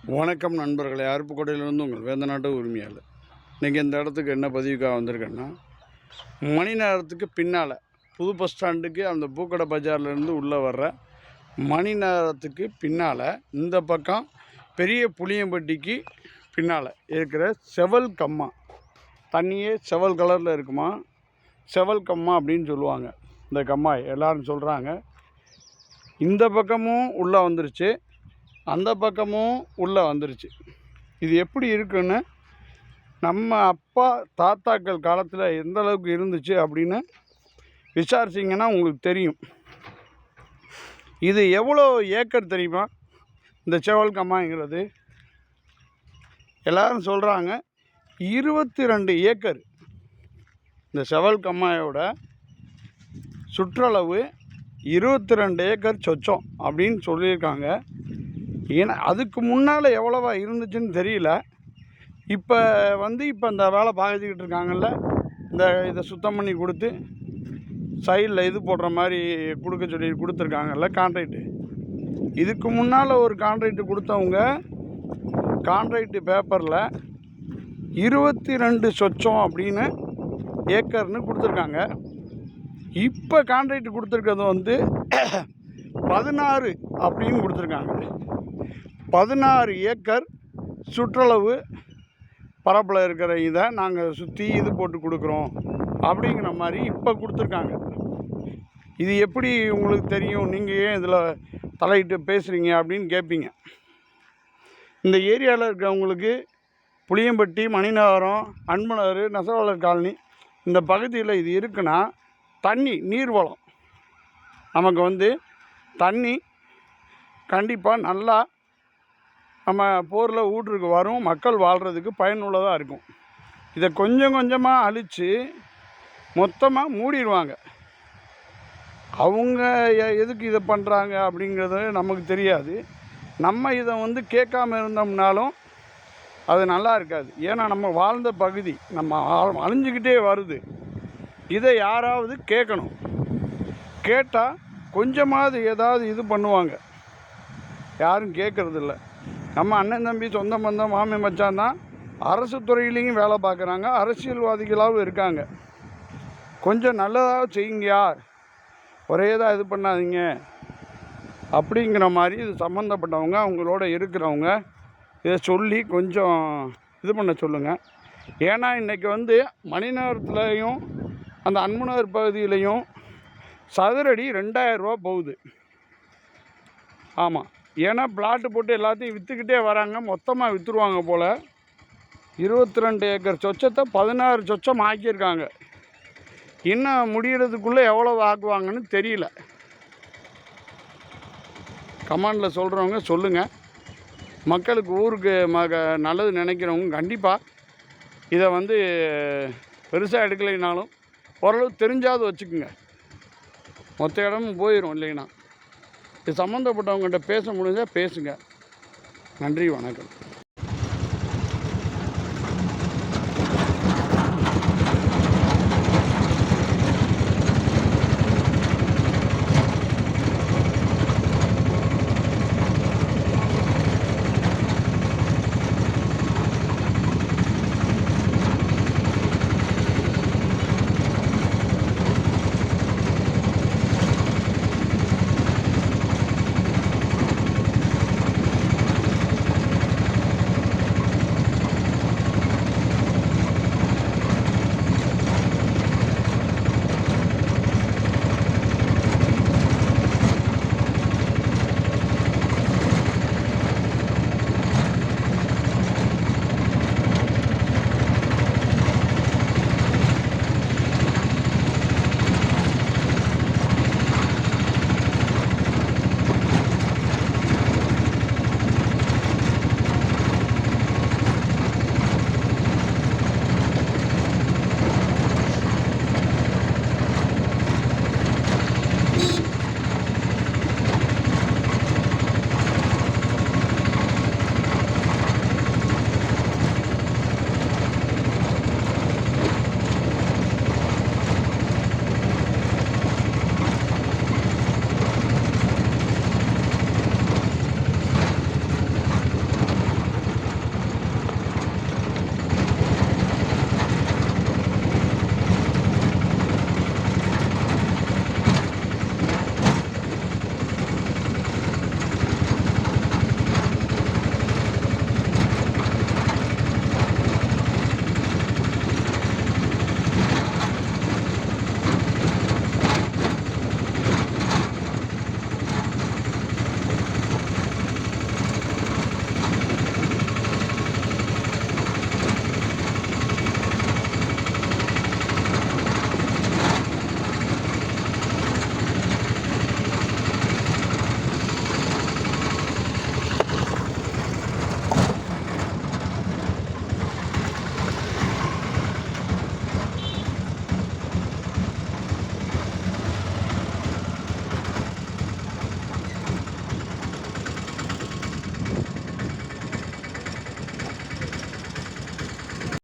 வணக்கம் நண்பர்களே, அருப்புக்கோட்டையிலிருந்து உங்கள் வேந்தநாட்டு உரிமையாளர். இன்றைக்கி இந்த இடத்துக்கு என்ன பதிவுக்காக வந்திருக்கேன்னா, மணி நேரத்துக்கு பின்னால் புது பஸ் ஸ்டாண்டுக்கு அந்த பூக்கடை பஜார்லேருந்து உள்ளே வர்ற மணி நேரத்துக்கு பின்னால் இந்த பக்கம் பெரிய புளியம்பட்டிக்கு பின்னால் இருக்கிற செவல் கம்மா, தண்ணியே செவல் கலரில் இருக்குமா, செவல் கம்மா அப்படின்னு சொல்லுவாங்க. இந்த கம்மாய் எல்லோரும் சொல்கிறாங்க. இந்த பக்கமும் உள்ளே வந்துருச்சு, அந்த பக்கமும் உள்ளே வந்துருச்சு. இது எப்படி இருக்குன்னு நம்ம அப்பா தாத்தாக்கள் காலத்தில் எந்த அளவுக்கு இருந்துச்சு அப்படின்னு விசாரிச்சிங்கன்னா உங்களுக்கு தெரியும். இது எவ்வளோ ஏக்கர் தெரியுமா? இந்த செவல் கம்மாய்ங்கிறது எல்லோரும் சொல்கிறாங்க 22 ஏக்கர். இந்த செவல் கம்மாயோட சுற்றளவு 22 ஏக்கர் சொச்சம் அப்படின்னு சொல்லியிருக்காங்க. ஏன்னா அதுக்கு முன்னால் எவ்வளவா இருந்துச்சுன்னு தெரியல. இப்போ இந்த வேலை பார்த்துக்கிட்டு இருக்காங்கல்ல, இதை சுத்தம் பண்ணி கொடுத்து சைடில் இது போடுற மாதிரி கொடுக்க சொல்லி கொடுத்துருக்காங்கல்ல கான்ட்ராக்டு. இதுக்கு முன்னால் ஒரு கான்ட்ராக்டு கொடுத்தவங்க கான்ட்ராக்டு பேப்பரில் 22 சொச்சம் அப்படின்னு ஏக்கர்னு கொடுத்துருக்காங்க. இப்போ கான்ட்ராக்டு கொடுத்துருக்கிறது 16 அப்படின்னு கொடுத்துருக்காங்க. 16 ஏக்கர் சுற்றளவு பரப்பில் இருக்கிற இதை நாங்கள் சுற்றி இது போட்டு கொடுக்குறோம் அப்படிங்கிற மாதிரி இப்போ கொடுத்துருக்காங்க. இது எப்படி உங்களுக்கு தெரியும், நீங்கள் ஏன் இதில் தலையிட்டு பேசுகிறீங்க அப்படின்னு கேட்பீங்க. இந்த ஏரியாவில் இருக்கிறவங்களுக்கு புளியம்பட்டி, மணிநகரம், அன்பனகர், நெசவாளர் காலனி இந்த பகுதியில் இது இருக்குன்னா தண்ணி நீர்வளம் நமக்கு தண்ணி கண்டிப்பாக நல்லா நம்ம போரில் ஊற்றுக்கு வரும், மக்கள் வாழ்கிறதுக்கு பயனுள்ளதாக இருக்கும். இதை கொஞ்சம் கொஞ்சமாக அழித்து மொத்தமாக மூடிடுவாங்க. அவங்க எதுக்கு இதை பண்ணுறாங்க அப்படிங்கிறது நமக்கு தெரியாது. நம்ம இதை கேட்காம இருந்தோம்னாலும் அது நல்லா இருக்காது. ஏன்னா நம்ம வாழ்ந்த பகுதி நம்ம அழிஞ்சிக்கிட்டே வருது. இதை யாராவது கேட்கணும். கேட்டால் கொஞ்சமாவது ஏதாவது இது பண்ணுவாங்க. யாரும் கேட்குறதில்ல. நம்ம அண்ணன் தம்பி, சொந்த பந்தம், மாமி மச்சான் தான் அரசு துறையிலையும் வேலை பார்க்குறாங்க, அரசியல்வாதிகளாகவும் இருக்காங்க. கொஞ்சம் நல்லதாக செய்யுங்கயா, ஒரே தான் இது பண்ணாதீங்க அப்படிங்கிற மாதிரி இது சம்மந்தப்பட்டவங்க அவங்களோட இருக்கிறவங்க இதை சொல்லி கொஞ்சம் இது பண்ண சொல்லுங்கள். ஏன்னா இன்றைக்கி மணி நேரத்துலையும் அந்த அன்புநகர் பகுதியிலையும் சதுரடி 2000 ரூபா போகுது. ஆமாம், ஏன்னா பிளாட்டு போட்டு எல்லாத்தையும் விற்றுக்கிட்டே வராங்க, மொத்தமாக விற்றுருவாங்க போல். 22 ஏக்கர் சொச்சத்தை 16 சொச்சம் ஆக்கியிருக்காங்க. இன்னும் முடிகிறதுக்குள்ளே எவ்வளோ ஆக்குவாங்கன்னு தெரியல. கமெண்டில் சொல்கிறவங்க சொல்லுங்கள். மக்களுக்கு ஊருக்கு நல்லது நினைக்கிறவங்க கண்டிப்பாக இதை பெருசாக எடுக்கலைனாலும் ஓரளவு தெரிஞ்சாவது வச்சுக்குங்க. மொத்த இடமும் போயிடும் இல்லைன்னா. இது சம்மந்தப்பட்டவங்கள்ட்ட பேச முடிஞ்சால் பேசுங்க. நன்றி, வணக்கம்.